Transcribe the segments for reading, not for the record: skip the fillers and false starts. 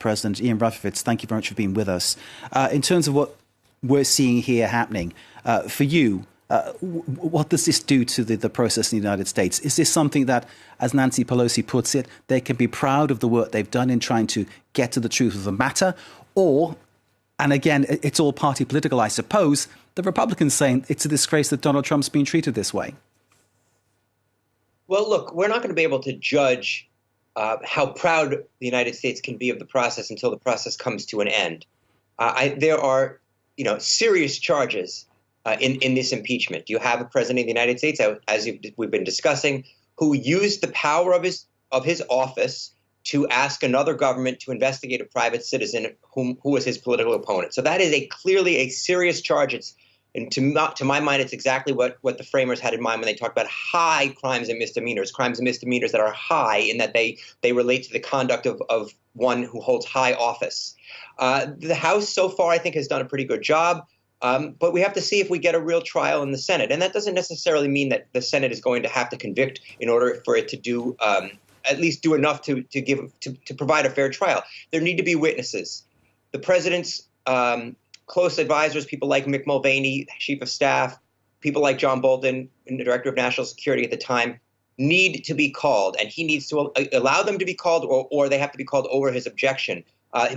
President. Ian Reifowitz, thank you very much for being with us. In terms of what we're seeing here happening, for you, what does this do to the process in the United States? Is this something that, as Nancy Pelosi puts it, they can be proud of the work they've done in trying to get to the truth of the matter? Or, and again, it's all party political, I suppose, the Republicans saying it's a disgrace that Donald Trump's been treated this way? Well, look, we're not going to be able to judge how proud the United States can be of the process until the process comes to an end. There are, serious charges in this impeachment. You have a president of the United States, as we've been discussing, who used the power of his office to ask another government to investigate a private citizen who was his political opponent. So that is clearly a serious charge. And to my mind, it's exactly what the framers had in mind when they talked about high crimes and misdemeanors that are high in that they relate to the conduct of one who holds high office. The House so far, I think, has done a pretty good job. But we have to see if we get a real trial in the Senate. And that doesn't necessarily mean that the Senate is going to have to convict in order for it to do at least do enough to provide a fair trial. There need to be witnesses. The president's close advisors, people like Mick Mulvaney, chief of staff, people like John Bolton, the director of national security at the time, need to be called. And he needs to allow them to be called, or they have to be called over his objection.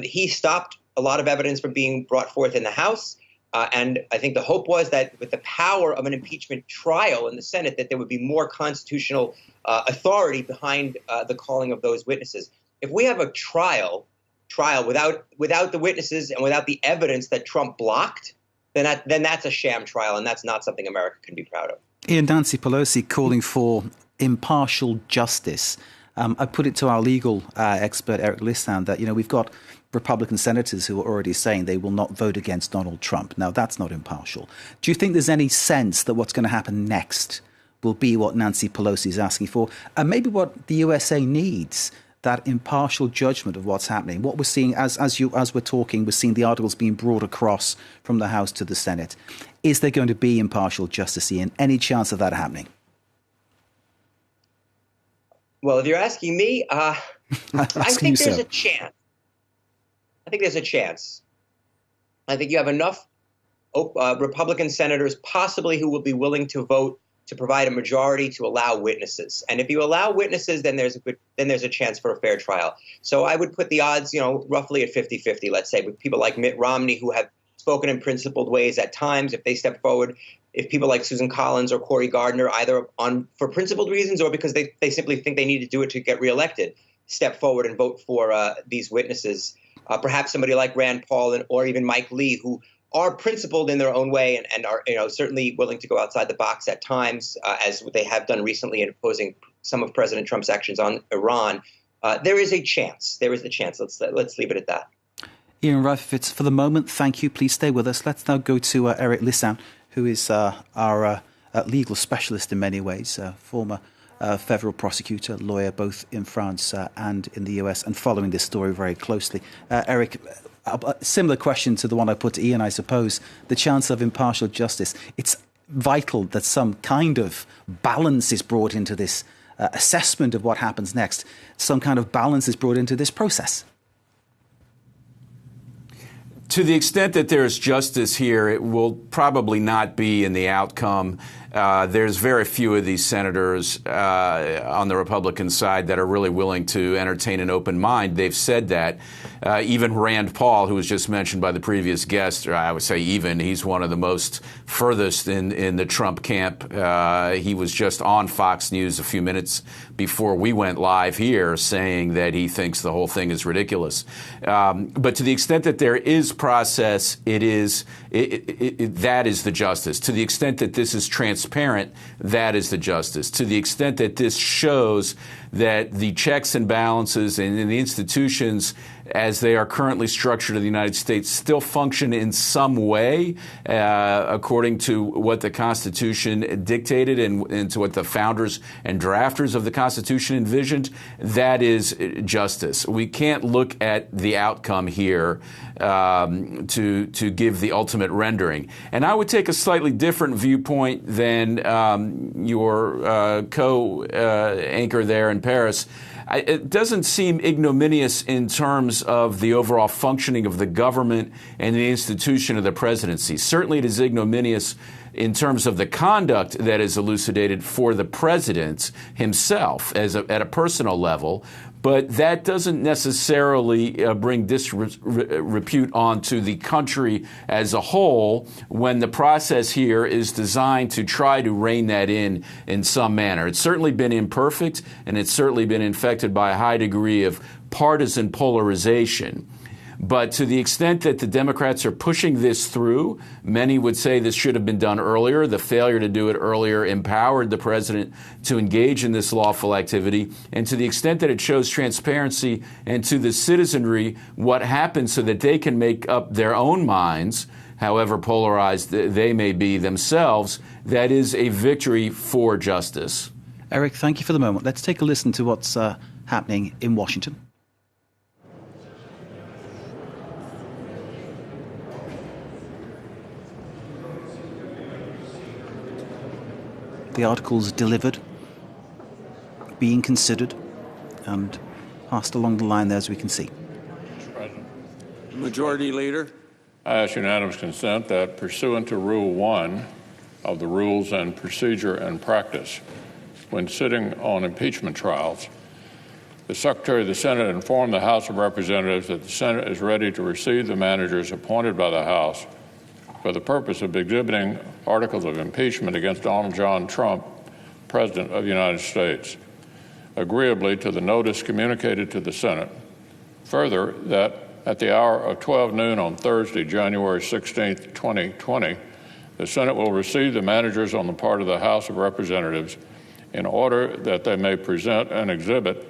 He stopped a lot of evidence from being brought forth in the House. And I think the hope was that with the power of an impeachment trial in the Senate, that there would be more constitutional authority behind the calling of those witnesses. If we have a trial without the witnesses and without the evidence that Trump blocked, then that's a sham trial, and that's not something America can be proud of. Ian, Nancy Pelosi calling for impartial justice. I put it to our legal expert, Eric Lissan, that, we've got Republican senators who are already saying they will not vote against Donald Trump. Now, that's not impartial. Do you think there's any sense that what's going to happen next will be what Nancy Pelosi is asking for, and maybe what the USA needs, that impartial judgment of what's happening? What we're seeing as we're talking, we're seeing the articles being brought across from the House to the Senate. Is there going to be impartial justice, Ian? Any chance of that happening? Well, if you're asking me, I think there's a chance. I think there's a chance. I think you have enough Republican senators possibly who will be willing to vote to provide a majority to allow witnesses. And if you allow witnesses, then there's a chance for a fair trial. So I would put the odds, roughly at 50-50, let's say, with people like Mitt Romney who have spoken in principled ways at times. If they step forward, if people like Susan Collins or Cory Gardner, either for principled reasons or because they simply think they need to do it to get reelected, step forward and vote for these witnesses. Perhaps somebody like Rand Paul or even Mike Lee, who are principled in their own way and are certainly willing to go outside the box at times, as they have done recently in opposing some of President Trump's actions on Iran. There is a chance. There is a chance. Let's leave it at that. Ian Reifowitz, for the moment, thank you. Please stay with us. Let's now go to Eric Lissan, who is our legal specialist in many ways, former federal prosecutor, lawyer, both in France and in the US, and following this story very closely. Eric, a similar question to the one I put to Ian, I suppose. The chance of impartial justice. It's vital that some kind of balance is brought into this assessment of what happens next. Some kind of balance is brought into this process. To the extent that there's justice here, it will probably not be in the outcome. There's very few of these senators on the Republican side that are really willing to entertain an open mind. They've said that. Even Rand Paul, who was just mentioned by the previous guest, or I would say he's one of the most furthest in the Trump camp. He was just on Fox News a few minutes before we went live here saying that he thinks the whole thing is ridiculous. But to the extent that there is process, that is the justice. To the extent that this is transparent, that is the justice. To the extent that this shows that the checks and balances and the institutions as they are currently structured in the United States still function in some way according to what the Constitution dictated and to what the founders and drafters of the Constitution envisioned, that is justice. We can't look at the outcome here to give the ultimate rendering. And I would take a slightly different viewpoint than your co-anchor there in Paris. it doesn't seem ignominious in terms of the overall functioning of the government and the institution of the presidency. Certainly it is ignominious in terms of the conduct that is elucidated for the president himself at a personal level. But that doesn't necessarily bring disrepute onto the country as a whole when the process here is designed to try to rein that in some manner. It's certainly been imperfect, and it's certainly been infected by a high degree of partisan polarization. But to the extent that the Democrats are pushing this through, many would say this should have been done earlier. The failure to do it earlier empowered the president to engage in this lawful activity. And to the extent that it shows transparency and to the citizenry what happened so that they can make up their own minds, however polarized they may be themselves, that is a victory for justice. Eric, thank you for the moment. Let's take a listen to what's happening in Washington. The articles delivered, being considered, and passed along the line there, as we can see. Mr. President. Majority Leader. I ask unanimous consent that pursuant to Rule 1 of the Rules and Procedure and Practice, when sitting on impeachment trials, the Secretary of the Senate informed the House of Representatives that the Senate is ready to receive the managers appointed by the House for the purpose of exhibiting articles of impeachment against Donald John Trump, President of the United States, agreeably to the notice communicated to the Senate. Further, that at the hour of 12 noon on Thursday, January 16, 2020, the Senate will receive the managers on the part of the House of Representatives in order that they may present and exhibit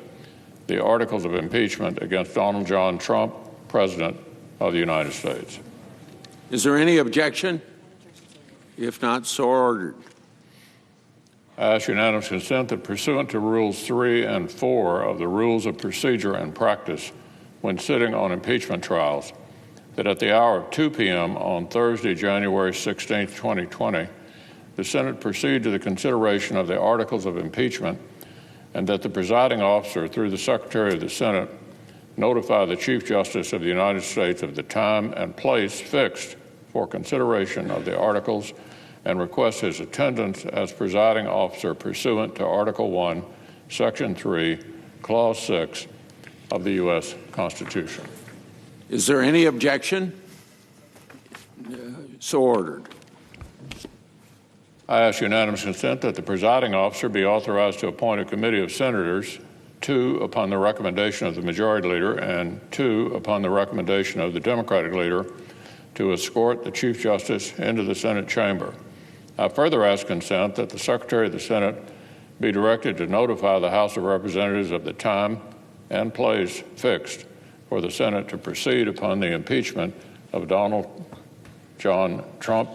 the articles of impeachment against Donald John Trump, President of the United States. Is there any objection? If not, so ordered. I ask unanimous consent that pursuant to Rules 3 and 4 of the Rules of Procedure and Practice, when sitting on impeachment trials, that at the hour of 2 p.m. on Thursday, January 16, 2020, the Senate proceed to the consideration of the articles of impeachment, and that the presiding officer, through the Secretary of the Senate, notify the Chief Justice of the United States of the time and place fixed for consideration of the articles and request his attendance as presiding officer pursuant to Article 1, Section 3, Clause 6 of the U.S. Constitution. Is there any objection? So ordered. I ask unanimous consent that the presiding officer be authorized to appoint a committee of senators, 2 upon the recommendation of the majority leader and 2 upon the recommendation of the Democratic leader, to escort the Chief Justice into the Senate chamber. I further ask consent that the Secretary of the Senate be directed to notify the House of Representatives of the time and place fixed for the Senate to proceed upon the impeachment of Donald John Trump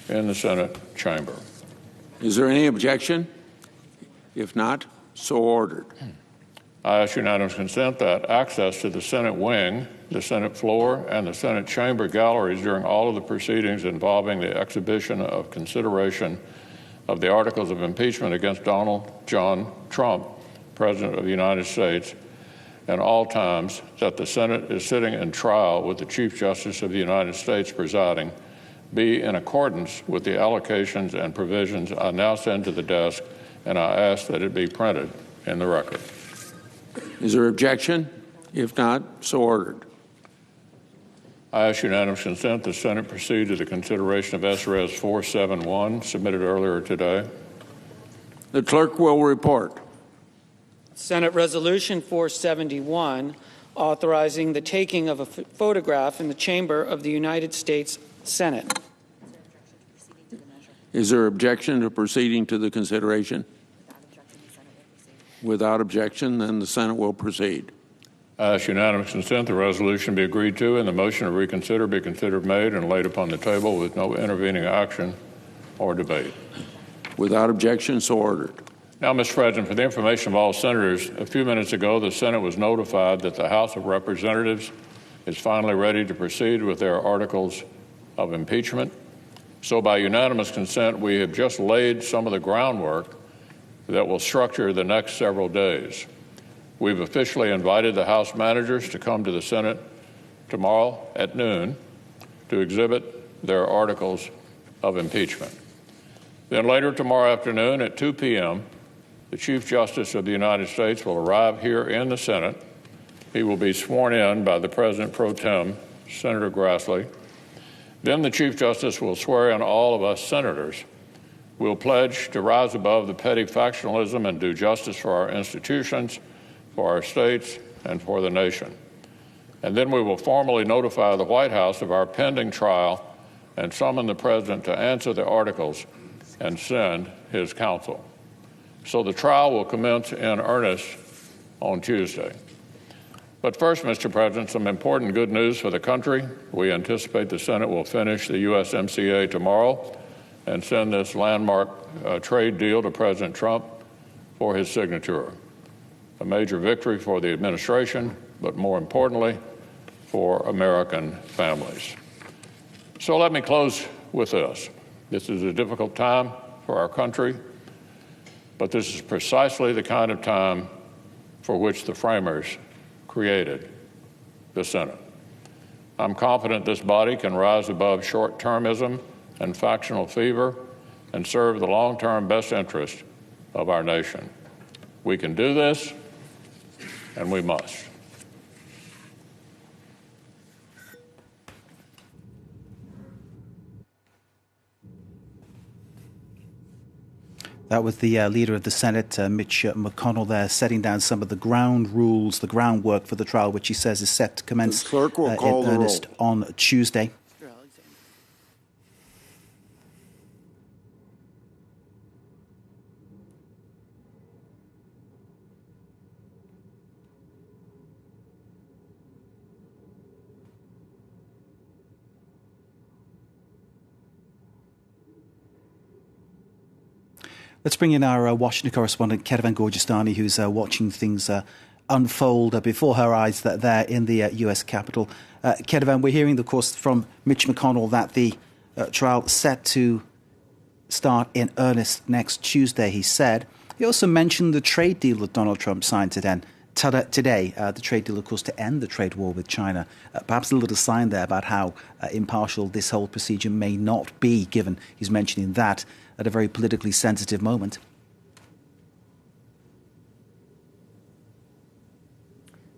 in the Senate chamber. Is there any objection? If not, so ordered. I ask unanimous consent that access to the Senate wing, the Senate floor, and the Senate chamber galleries during all of the proceedings involving the exhibition of consideration of the articles of impeachment against Donald John Trump, President of the United States, and all times that the Senate is sitting in trial with the Chief Justice of the United States presiding, be in accordance with the allocations and provisions I now send to the desk, and I ask that it be printed in the record. Is there objection? If not, so ordered. I ask unanimous consent the Senate proceed to the consideration of SRS 471, submitted earlier today. The clerk will report. Senate Resolution 471, authorizing the taking of a photograph in the chamber of the United States Senate. Is there objection to proceeding to the consideration? Without objection, then the Senate will proceed. I ask unanimous consent the resolution be agreed to and the motion to reconsider be considered made and laid upon the table with no intervening action or debate. Without objection, so ordered. Now, Mr. President, for the information of all senators, a few minutes ago the Senate was notified that the House of Representatives is finally ready to proceed with their articles of impeachment. So by unanimous consent, we have just laid some of the groundwork that will structure the next several days. we've officially invited the House managers to come to the Senate tomorrow at noon to exhibit their articles of impeachment. Then later tomorrow afternoon at 2 p.m., the Chief Justice of the United States will arrive here in the Senate. He will be sworn in by the President pro tem, Senator Grassley. Then the Chief Justice will swear in all of us senators. We'll pledge to rise above the petty factionalism and do justice for our institutions, for our states, and for the nation. And then we will formally notify the White House of our pending trial and summon the President to answer the articles and send his counsel. So the trial will commence in earnest on Tuesday. But first, Mr. President, some important good news for the country. We anticipate the Senate will finish the USMCA tomorrow and send this landmark trade deal to President Trump for his signature. A major victory for the administration, but more importantly, for American families. So let me close with this. This is a difficult time for our country, but this is precisely the kind of time for which the framers created the Senate. I'm confident this body can rise above short-termism and factional fever and serve the long-term best interest of our nation. We can do this, and we must. That was the leader of the Senate, Mitch McConnell, there, setting down some of the ground rules, the groundwork for the trial, which he says is set to commence in earnest on Tuesday. Let's bring in our Washington correspondent, Kedevan Gorgistani, who's watching things unfold before her eyes there in the U.S. Capitol. Kedevan, we're hearing, of course, from Mitch McConnell that the trial set to start in earnest next Tuesday, he said. He also mentioned the trade deal that Donald Trump signed today, the trade deal, of course, to end the trade war with China. Perhaps a little sign there about how impartial this whole procedure may not be, given he's mentioning that at a very politically sensitive moment.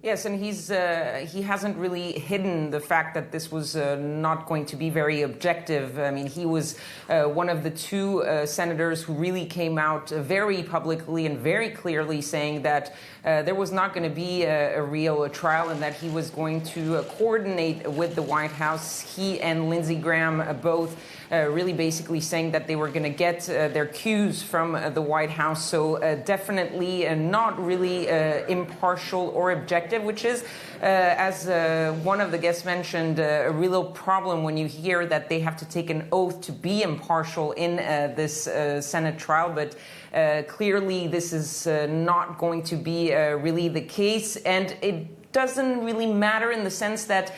Yes, and he hasn't really hidden the fact that this was not going to be very objective. I mean, he was one of the two senators who really came out very publicly and very clearly saying that there was not going to be a real trial and that he was going to coordinate with the White House. He and Lindsey Graham both really basically saying that they were going to get their cues from the White House. So definitely not really impartial or objective, which is, as one of the guests mentioned, a real problem when you hear that they have to take an oath to be impartial in this Senate trial. But clearly this is not going to be really the case. And it doesn't really matter in the sense that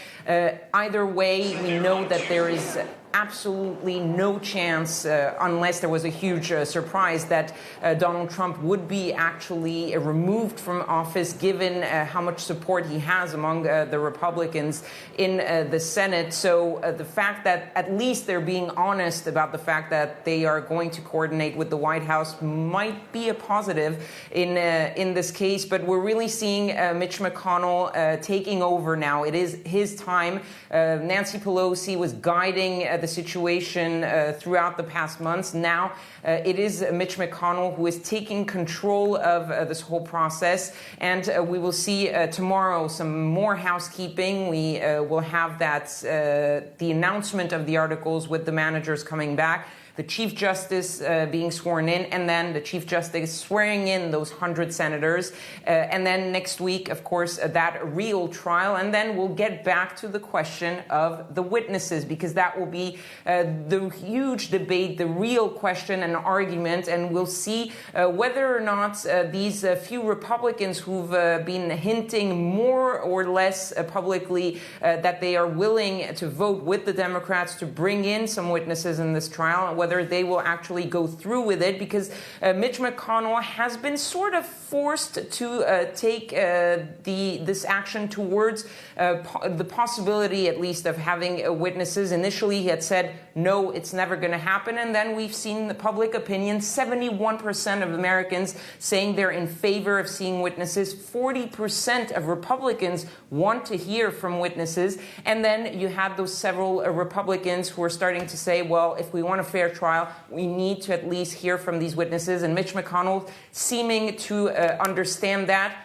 either way, we know that there is absolutely no chance, unless there was a huge surprise, that Donald Trump would be actually removed from office, given how much support he has among the Republicans in the Senate. So the fact that at least they're being honest about the fact that they are going to coordinate with the White House might be a positive in this case. But we're really seeing Mitch McConnell taking over now. It is his time. Nancy Pelosi was guiding the situation throughout the past months. Now it is Mitch McConnell who is taking control of this whole process, and we will see tomorrow some more housekeeping. We will have that the announcement of the articles with the managers coming back, the Chief Justice being sworn in, and then the Chief Justice swearing in those 100 senators. And then next week, of course, that real trial. And then we'll get back to the question of the witnesses, because that will be the huge debate, the real question and argument. And we'll see whether or not these few Republicans who've been hinting more or less publicly that they are willing to vote with the Democrats to bring in some witnesses in this trial, whether they will actually go through with it, because Mitch McConnell has been sort of forced to take this action towards the possibility, at least, of having witnesses. Initially, he had said, no, it's never going to happen. And then we've seen the public opinion, 71% of Americans saying they're in favor of seeing witnesses. 40% of Republicans want to hear from witnesses. And then you had those several Republicans who are starting to say, well, if we want a fair trial, we need to at least hear from these witnesses. And Mitch McConnell seeming to understand that.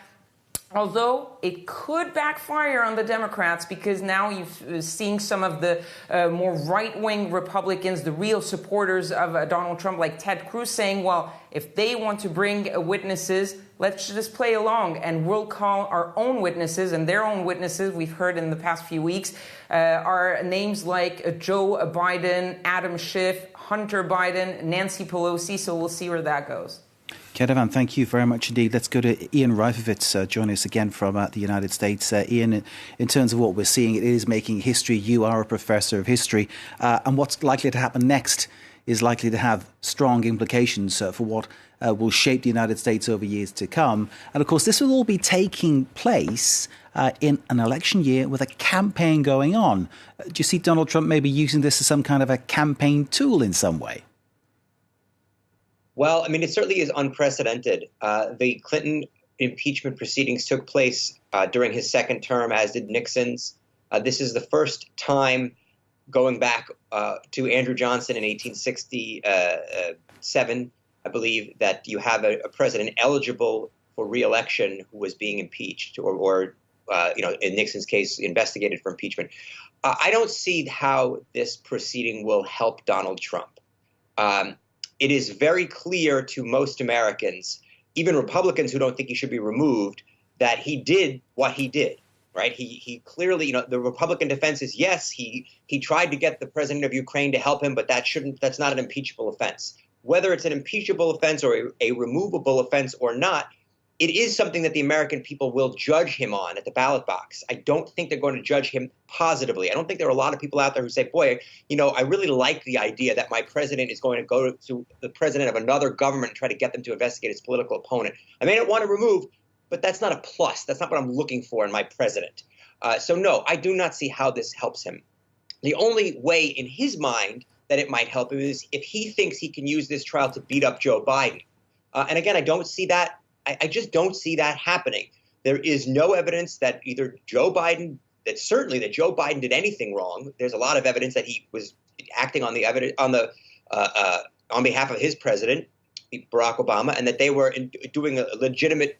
Although it could backfire on the Democrats, because now you're seeing some of the more right-wing Republicans, the real supporters of Donald Trump, like Ted Cruz, saying, well, if they want to bring witnesses, let's just play along and we'll call our own witnesses. And their own witnesses, we've heard in the past few weeks, are names like Joe Biden, Adam Schiff, Hunter Biden, Nancy Pelosi. So we'll see where that goes. Kedavan, thank you very much indeed. Let's go to Ian Reifowitz, joining us again from the United States. Ian, in terms of what we're seeing, it is making history. You are a professor of history. And what's likely to happen next is likely to have strong implications for what will shape the United States over years to come. And, of course, this will all be taking place in an election year with a campaign going on. Do you see Donald Trump maybe using this as some kind of a campaign tool in some way? Well, I mean, it certainly is unprecedented. The Clinton impeachment proceedings took place during his second term, as did Nixon's. This is the first time going back to Andrew Johnson in 1867, I believe, that you have a president eligible for re-election who was being impeached or in Nixon's case, investigated for impeachment. I don't see how this proceeding will help Donald Trump. It is very clear to most Americans, even Republicans who don't think he should be removed, that he did what he did, right? He clearly, the Republican defense is, yes, he tried to get the president of Ukraine to help him, but that's not an impeachable offense. Whether it's an impeachable offense or a removable offense or not, it is something that the American people will judge him on at the ballot box. I don't think they're going to judge him positively. I don't think there are a lot of people out there who say, boy, I really like the idea that my president is going to go to the president of another government and try to get them to investigate his political opponent. I may not want to remove, but that's not a plus. That's not what I'm looking for in my president. So no, I do not see how this helps him. The only way in his mind that it might help him is if he thinks he can use this trial to beat up Joe Biden. And again, I don't see that. I just don't see that happening. There is no evidence that either Joe Biden did anything wrong. There's a lot of evidence that he was acting on behalf of his president, Barack Obama, and that they were doing legitimate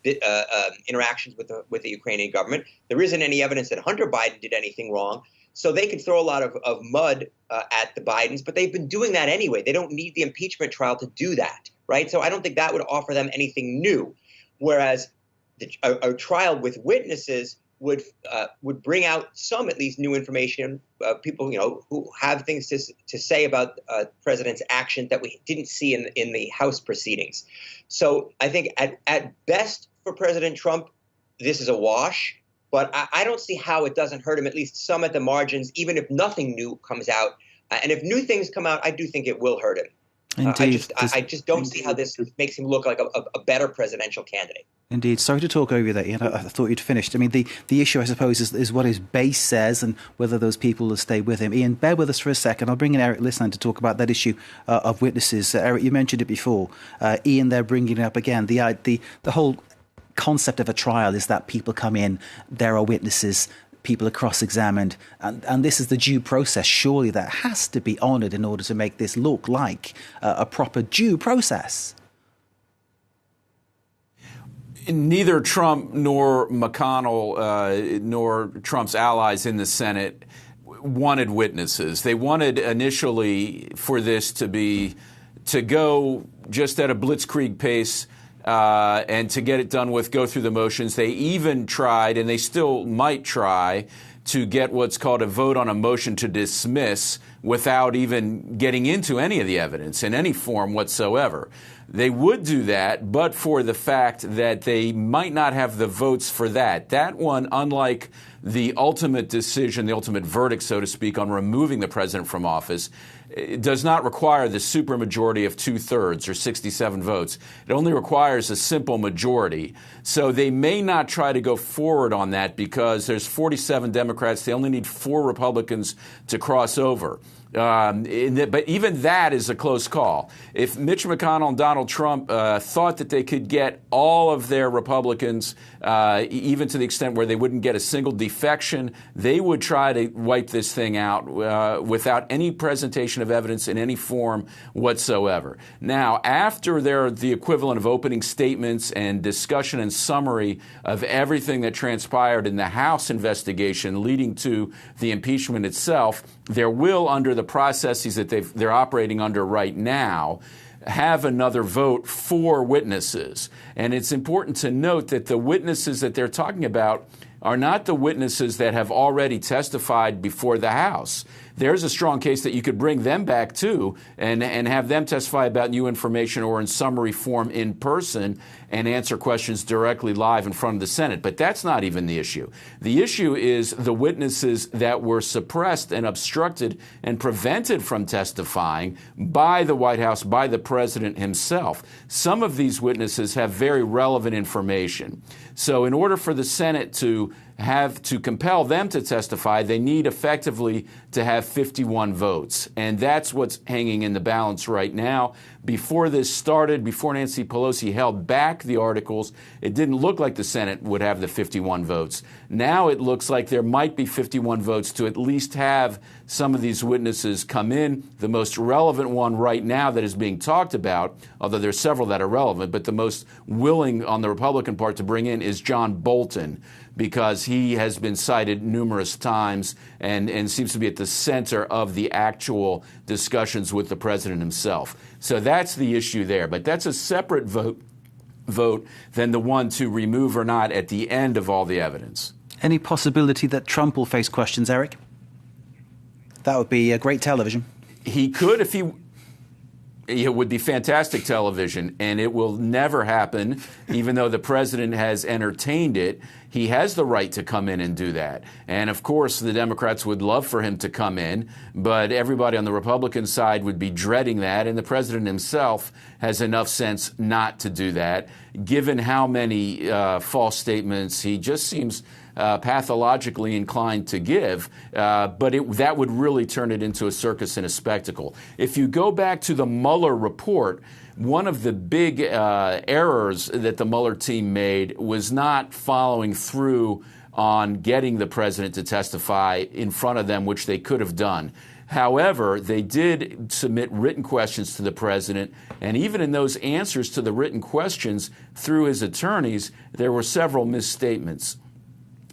interactions with the Ukrainian government. There isn't any evidence that Hunter Biden did anything wrong. So they can throw a lot of mud at the Bidens, but they've been doing that anyway. They don't need the impeachment trial to do that, right? So I don't think that would offer them anything new. Whereas a trial with witnesses would bring out some, at least, new information. People, who have things to say about the president's actions that we didn't see in the House proceedings. So I think at best for President Trump, this is a wash. But I don't see how it doesn't hurt him, at least some at the margins, even if nothing new comes out. And if new things come out, I do think it will hurt him. Indeed. I just don't see how this makes him look like a better presidential candidate. Indeed. Sorry to talk over you there, Ian. I thought you'd finished. I mean, the issue, I suppose, is what his base says and whether those people will stay with him. Ian, bear with us for a second. I'll bring in Eric Lisland to talk about that issue of witnesses. Eric, you mentioned it before. Ian, they're bringing it up again. The whole concept of a trial is that people come in, there are witnesses, people are cross-examined, and this is the due process. Surely that has to be honoured in order to make this look like a proper due process. Neither Trump nor McConnell nor Trump's allies in the Senate wanted witnesses. They wanted initially for this to go just at a blitzkrieg pace and to get it done with, go through the motions. They even tried, and they still might try, to get what's called a vote on a motion to dismiss without even getting into any of the evidence in any form whatsoever. They would do that, but for the fact that they might not have the votes for that. That one, unlike the ultimate decision, the ultimate verdict, so to speak, on removing the president from office, it does not require the supermajority of 2/3 or 67 votes. It only requires a simple majority. So they may not try to go forward on that because there's 47 Democrats. They only need 4 Republicans to cross over. But even that is a close call. If Mitch McConnell and Donald Trump thought that they could get all of their Republicans, even to the extent where they wouldn't get a single defection, they would try to wipe this thing out without any presentation of evidence in any form whatsoever. Now, after the equivalent of opening statements and discussion and summary of everything that transpired in the House investigation leading to the impeachment itself, there will, under the processes that they're operating under right now, have another vote for witnesses. And it's important to note that the witnesses that they're talking about are not the witnesses that have already testified before the House. There's a strong case that you could bring them back too and have them testify about new information or in summary form in person and answer questions directly live in front of the Senate. But that's not even the issue. The issue is the witnesses that were suppressed and obstructed and prevented from testifying by the White House, by the president himself. Some of these witnesses have very relevant information. So in order for the Senate to compel them to testify, they need effectively to have 51 votes. And that's what's hanging in the balance right now. Before this started, before Nancy Pelosi held back the articles, it didn't look like the Senate would have the 51 votes. Now it looks like there might be 51 votes to at least have some of these witnesses come in. The most relevant one right now that is being talked about, although there's several that are relevant, but the most willing on the Republican part to bring in is John Bolton, because he has been cited numerous times and seems to be at the center of the actual discussions with the president himself. So that's the issue there. But that's a separate vote than the one to remove or not at the end of all the evidence. Any possibility that Trump will face questions, Eric? That would be a great television. He could if he... It would be fantastic television, and it will never happen, even though the president has entertained it. He has the right to come in and do that. And, of course, the Democrats would love for him to come in, but everybody on the Republican side would be dreading that, and the president himself has enough sense not to do that. Given how many false statements he just seems pathologically inclined to give, but that would really turn it into a circus and a spectacle. If you go back to the Mueller report, one of the big errors that the Mueller team made was not following through on getting the president to testify in front of them, which they could have done. However, they did submit written questions to the president, and even in those answers to the written questions through his attorneys, there were several misstatements.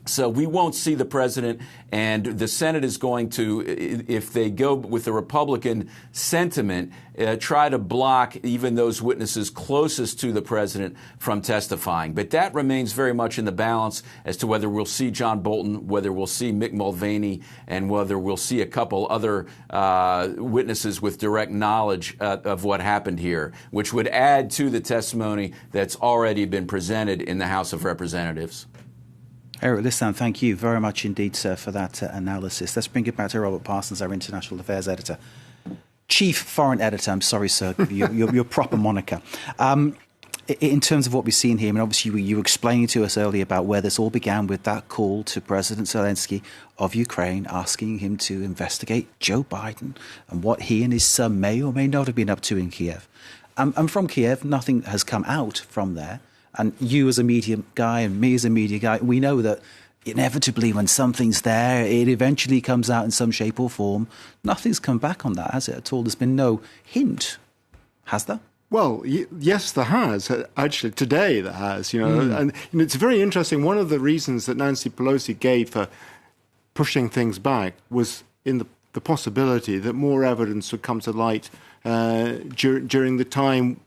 So we won't see the president, and the Senate is going to, if they go with the Republican sentiment, try to block even those witnesses closest to the president from testifying. But that remains very much in the balance as to whether we'll see John Bolton, whether we'll see Mick Mulvaney, and whether we'll see a couple other witnesses with direct knowledge of what happened here, which would add to the testimony that's already been presented in the House of Representatives. Eric Lissan, thank you very much indeed, sir, for that analysis. Let's bring it back to Robert Parsons, our International Affairs Editor. Chief Foreign Editor, I'm sorry, sir, your proper moniker. In terms of what we've seen here, I mean, obviously you were explaining to us earlier about where this all began with that call to President Zelensky of Ukraine, asking him to investigate Joe Biden and what he and his son may or may not have been up to in Kiev. And from Kiev, nothing has come out from there. And you as a media guy and me as a media guy, we know that inevitably when something's there, it eventually comes out in some shape or form. Nothing's come back on that, has it, at all? There's been no hint, has there? Well, yes, there has. Actually, today there has, And it's very interesting. One of the reasons that Nancy Pelosi gave for pushing things back was in the possibility that more evidence would come to light during the time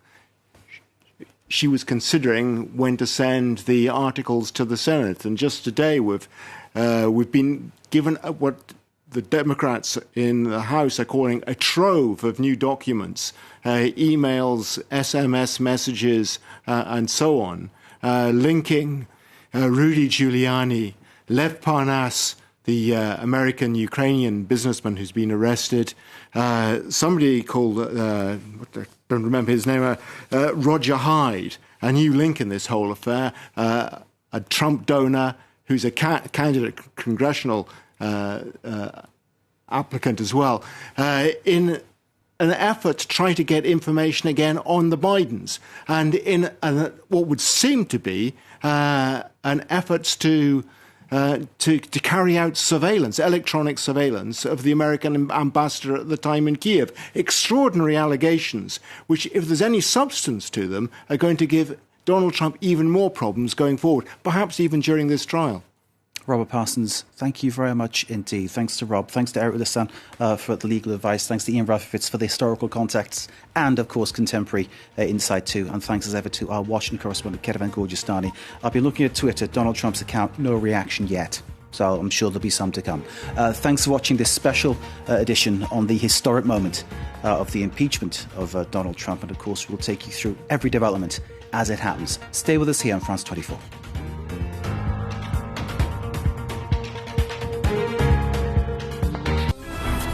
she was considering when to send the articles to the Senate. And just today we've been given what the Democrats in the House are calling a trove of new documents, emails, SMS messages, and so on, linking Rudy Giuliani, Lev Parnas, the American-Ukrainian businessman who's been arrested, somebody called, I don't remember his name, Roger Hyde, a new link in this whole affair, a Trump donor who's a candidate congressional applicant as well, in an effort to try to get information again on the Bidens, and in what would seem to be an effort to carry out surveillance, electronic surveillance of the American ambassador at the time in Kiev. Extraordinary allegations, which, if there's any substance to them, are going to give Donald Trump even more problems going forward, perhaps even during this trial. Robert Parsons, thank you very much indeed. Thanks to Rob. Thanks to Eric Lissan for the legal advice. Thanks to Ian Reifowitz for the historical context and, of course, contemporary insight too. And thanks as ever to our Washington correspondent, Ketevan Gorgistani. I've been looking at Twitter, Donald Trump's account, no reaction yet. So I'm sure there'll be some to come. Thanks for watching this special edition on the historic moment of the impeachment of Donald Trump. And, of course, we'll take you through every development as it happens. Stay with us here on France 24.